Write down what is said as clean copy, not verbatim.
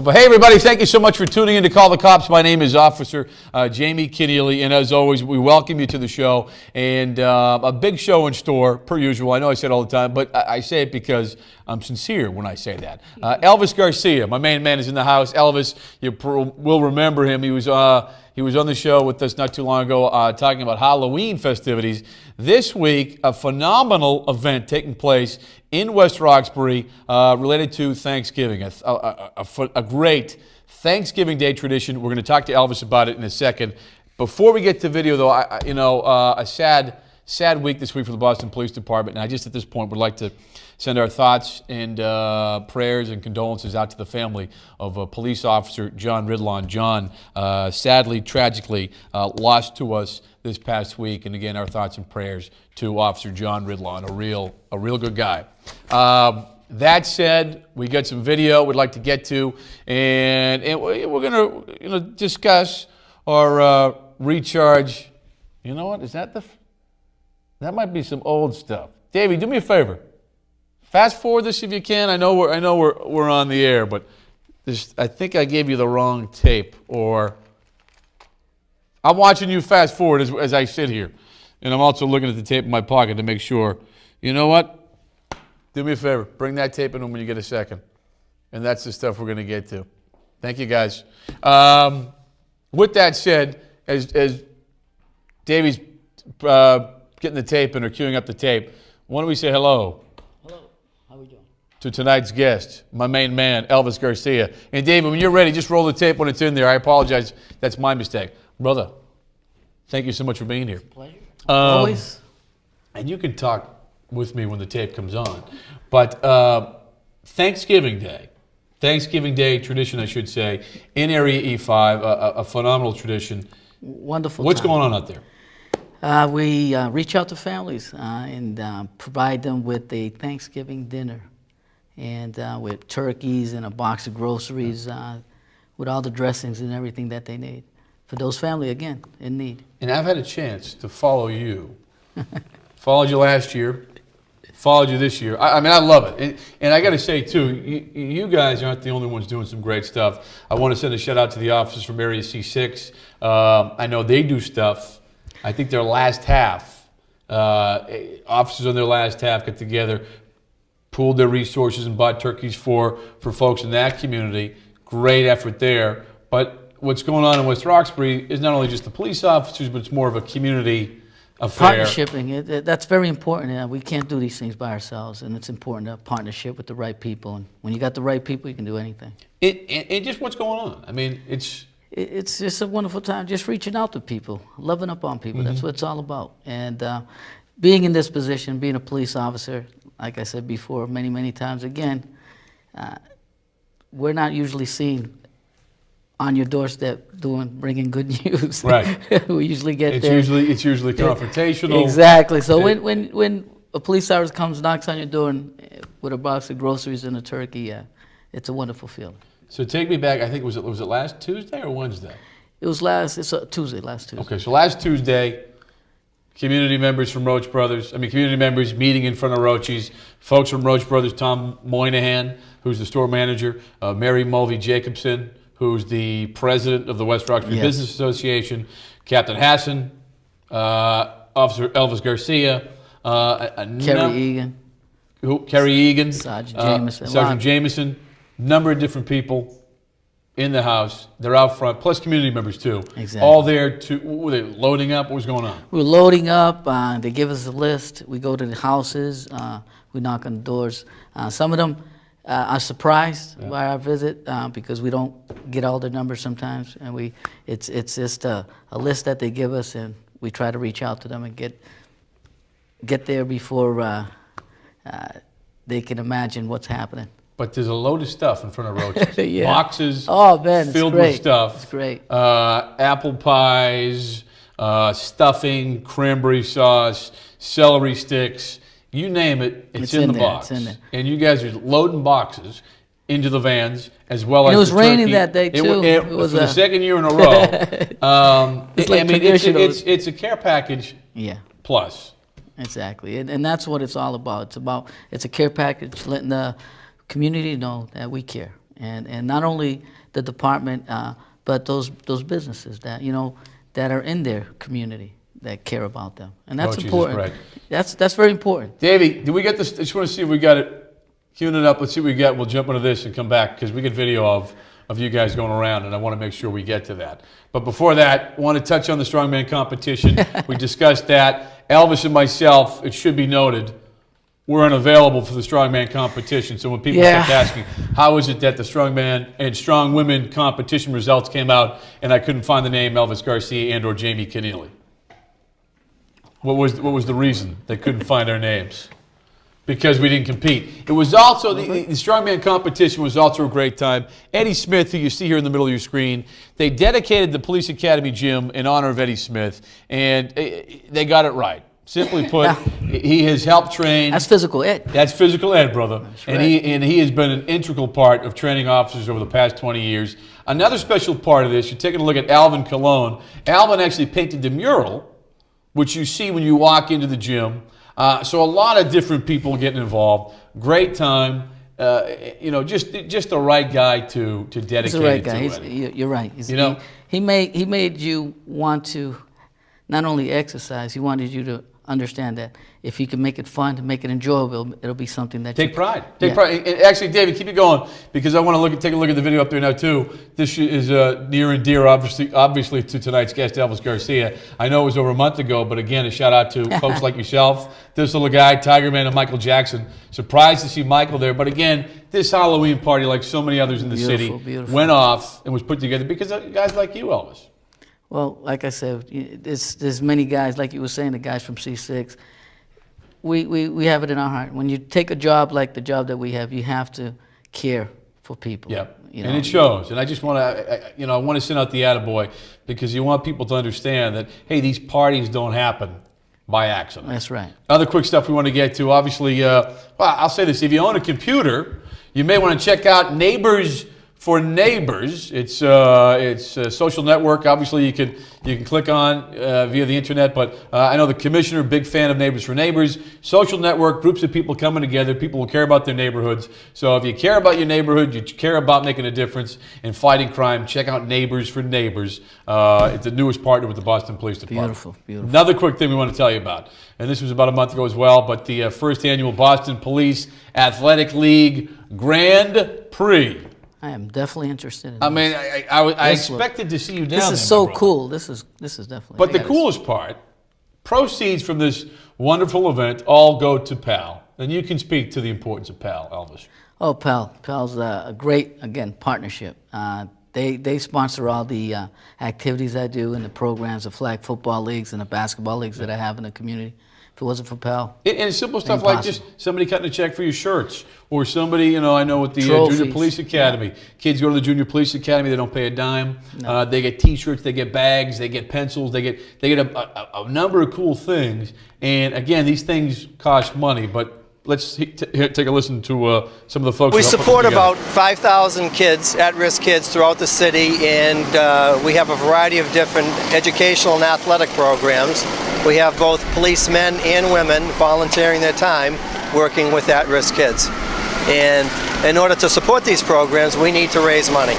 But hey, everybody, thank you so much for tuning in to Call the Cops. My name is Officer Jamie Keneally, and as always, we welcome you to the show. And a big show in store, per usual. I know I say it all the time, but I say it because I'm sincere when I say that. Elvis Garcia, my main man, is in the house. Elvis, you will remember him. He was on the show with us not too long ago talking about Halloween festivities. This week, a phenomenal event taking place in West Roxbury related to Thanksgiving, a great Thanksgiving Day tradition. We're going to talk to Elvis about it in a second. Before we get to video, though, a sad week this week for the Boston Police Department, and I just at this point would like to send our thoughts and prayers and condolences out to the family of Police Officer John Ridlon. John, sadly, tragically, lost to us this past week, and again, our thoughts and prayers to Officer John Ridlon, a real good guy. That said, we got some video we'd like to get to, and we're going to discuss or recharge. You know what? That might be some old stuff. Davey, do me a favor. Fast forward this if you can. I know we're on the air, but I think I gave you the wrong tape, or I'm watching you fast forward as I sit here, and I'm also looking at the tape in my pocket to make sure. You know what? Do me a favor. Bring that tape in when you get a second, and that's the stuff we're going to get to. Thank you, guys. With that said, as Davey's getting the tape in or queuing up the tape, why don't we say hello? How we doing? To tonight's guest, my main man, Elvis Garcia. And David, when you're ready, just roll the tape when it's in there. I apologize. That's my mistake. Brother, thank you so much for being here. Pleasure. Always. And you can talk with me when the tape comes on. But Thanksgiving Day tradition, I should say, in Area E5, a phenomenal tradition. Wonderful. What's going on out there? We reach out to families and provide them with a Thanksgiving dinner, and with turkeys and a box of groceries, with all the dressings and everything that they need for those families, again, in need. And I've had a chance to follow you. Followed you last year, followed you this year. I mean, I love it. And I got to say, too, you guys aren't the only ones doing some great stuff. I want to send a shout out to the officers from Area C6. I know they do stuff. I think their last half, officers on their last half got together, pooled their resources and bought turkeys for folks in that community. Great effort there. But what's going on in West Roxbury is not only just the police officers, but it's more of a community affair. Partnership, that's very important. We can't do these things by ourselves, and it's important to have partnership with the right people. And when you got the right people, you can do anything. And just what's going on? I mean, it's just a wonderful time, just reaching out to people, loving up on people. That's what it's all about. And being in this position, being a police officer, like I said before, many, many times again, we're not usually seen on your doorstep bringing good news. Right. We usually get it's there. It's usually confrontational. Exactly. So when a police officer comes, knocks on your door with a box of groceries and a turkey, it's a wonderful feeling. So take me back. I think was it last Tuesday or Wednesday? It's Tuesday, last Tuesday. Okay, so last Tuesday, community members meeting in front of Rochi's, folks from Roach Brothers, Tom Moynihan, who's the store manager, Mary Mulvey Jacobson, who's the president of the West Roxbury Business Association, Captain Hassan, Officer Elvis Garcia, Kerry Egan, Sergeant Jameson, number of different people. in the house. They're out front, plus community members too. Exactly. All there to, what were they loading up? What was going on? We're loading up. They give us a list. We go to the houses. We knock on the doors. Some of them are surprised by our visit because we don't get all the numbers sometimes, and it's just a list that they give us, and we try to reach out to them and get there before they can imagine what's happening. But there's a load of stuff in front of Roaches. Yeah. Boxes Oh, man, filled it's great. with stuff. It's great. Apple pies, stuffing, cranberry sauce, celery sticks. You name it, it's in the there, box. it's in there. And you guys are loading boxes into the vans as well as And it was the raining turkey. that day, too. It It was for the a- second year in a row. It's like traditional. it's a care package Yeah. plus. Exactly, and that's what it's all about. It's a care package, letting the community know that we care, and not only the department, but those businesses that that are in their community that care about them, and that's Oh, Jesus important. Christ. That's very important. Davey, did we get this? I just want to see if we got it. Queuing it up. Let's see what we got. We'll jump into this and come back because we get video of you guys going around, and I want to make sure we get to that. But before that, I want to touch on the strongman competition. We discussed that. Elvis and myself, it should be noted, we're unavailable for the strongman competition. So when people kept asking, how is it that the strongman and strong women competition results came out and I couldn't find the name Elvis Garcia and or Jamie Keneally? What was the reason they couldn't find our names? Because we didn't compete. It was also, the strongman competition was also a great time. Eddie Smith, who you see here in the middle of your screen, they dedicated the Police Academy gym in honor of Eddie Smith, and they got it right. Simply put, he has helped train. That's physical ed. That's physical ed, brother. That's and right. he has been an integral part of training officers over the past 20 years. Another special part of this, you're taking a look at Alvin Colon. Alvin actually painted the mural, which you see when you walk into the gym. So a lot of different people getting involved. Great time. Just the right guy to dedicate He's the right it guy. to. You're right. You He made you want to not only exercise. He wanted you to understand that if you can make it fun, make it enjoyable, it'll be something that Take pride. Take pride. And actually, David, keep it going because I want to take a look at the video up there now too. This is near and dear, obviously, to tonight's guest, Elvis Garcia. I know it was over a month ago, but again, a shout out to folks like yourself, this little guy, Tiger Man, and Michael Jackson. Surprised to see Michael there, but again, this Halloween party, like so many others in the city, went off and was put together because of guys like you, Elvis. Well, like I said, there's many guys, like you were saying, the guys from C6. We have it in our heart. When you take a job like the job that we have, you have to care for people. Yeah, and it shows. And I just want to, I want to send out the attaboy because you want people to understand that, hey, these parties don't happen by accident. That's right. Other quick stuff we want to get to, obviously, I'll say this. If you own a computer, you may want to check out Neighbors for Neighbors. It's a social network. Obviously, you can click on via the internet. But I know the commissioner, big fan of Neighbors for Neighbors. Social network, groups of people coming together. People who care about their neighborhoods. So if you care about your neighborhood, you care about making a difference in fighting crime, check out Neighbors for Neighbors. It's the newest partner with the Boston Police Department. Beautiful, beautiful. Another quick thing we want to tell you about, and this was about a month ago as well, but the first annual Boston Police Athletic League Grand Prix. I am definitely interested in this. I mean, I expected to see you down there. This is so cool. This is definitely. But the coolest part, proceeds from this wonderful event all go to PAL. And you can speak to the importance of PAL, Elvis. Oh, PAL's a great, again, partnership. They sponsor all the activities I do and the programs, the flag football leagues and the basketball leagues that I have in the community. If it wasn't for PAL. And simple stuff like just somebody cutting a check for your shirts, or somebody, I know with the Junior Police Academy, kids go to the Junior Police Academy, they don't pay a dime. No. They get T-shirts, they get bags, they get pencils, they get a number of cool things. And again, these things cost money, but let's take a listen to some of the folks. We support about 5,000 kids, at-risk kids throughout the city, and we have a variety of different educational and athletic programs. We have both policemen and women volunteering their time working with at-risk kids. And in order to support these programs, we need to raise money.